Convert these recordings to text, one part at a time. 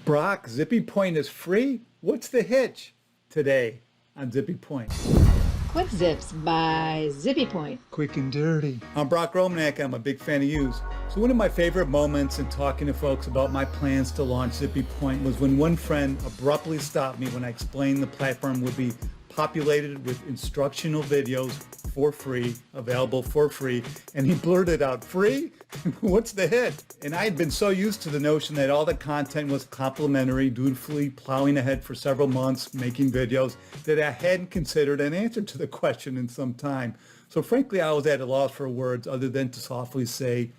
Brock, Zippy Point is free? What's the hitch? Today on Zippy Point. Quick Zips by Zippy Point. Quick and dirty. I'm Brock Romanek. I'm a big fan of yous. So one of my favorite moments in talking to folks about my plans to launch Zippy Point was when one friend abruptly stopped me when I explained the platform would be populated with instructional videos for free, available for free, and he blurted out, "Free? What's the hit?" And I had been so used to the notion that all the content was complimentary, dutifully plowing ahead for several months, making videos, that I hadn't considered an answer to the question in some time. So frankly, I was at a loss for words other than to softly say,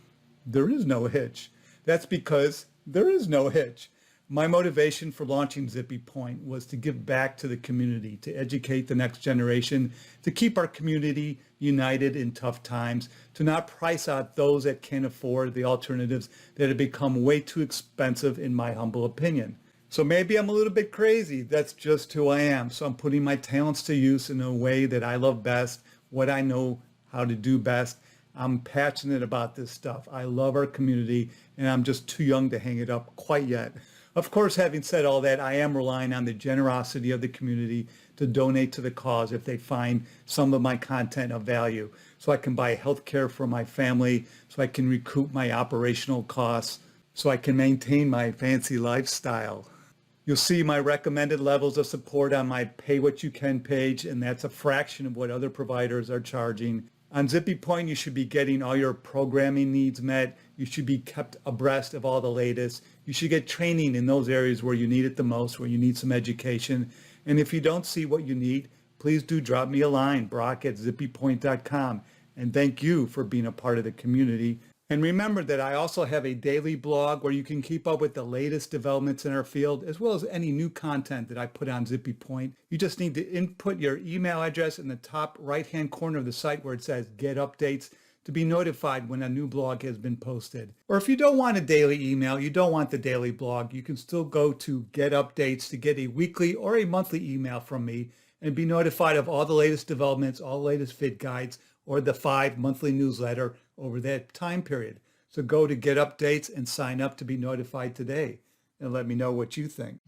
there is no hitch. That's because there is no hitch. My motivation for launching Zippy Point was to give back to the community, to educate the next generation, to keep our community united in tough times, to not price out those that can't afford the alternatives that have become way too expensive in my humble opinion. So maybe I'm a little bit crazy. That's just who I am. So I'm putting my talents to use in a way that I love best, what I know how to do best. I'm passionate about this stuff. I love our community, and I'm just too young to hang it up quite yet. Of course, having said all that, I am relying on the generosity of the community to donate to the cause if they find some of my content of value, so I can buy health care for my family, so I can recoup my operational costs, so I can maintain my fancy lifestyle. You'll see my recommended levels of support on my Pay What You Can page, and that's a fraction of what other providers are charging. On Zippy Point, you should be getting all your programming needs met. You should be kept abreast of all the latest. You should get training in those areas where you need it the most, where you need some education. And if you don't see what you need, please do drop me a line, brock@zippypoint.com. And thank you for being a part of the community. And remember that I also have a daily blog where you can keep up with the latest developments in our field, as well as any new content that I put on Zippy Point. You just need to input your email address in the top right-hand corner of the site where it says Get Updates to be notified when a new blog has been posted. Or if you don't want a daily email, you don't want the daily blog, you can still go to Get Updates to get a weekly or a monthly email from me and be notified of all the latest developments, all the latest Vid-Guides, or the 5 monthly newsletter over that time period. So go to Get Updates and sign up to be notified today and let me know what you think.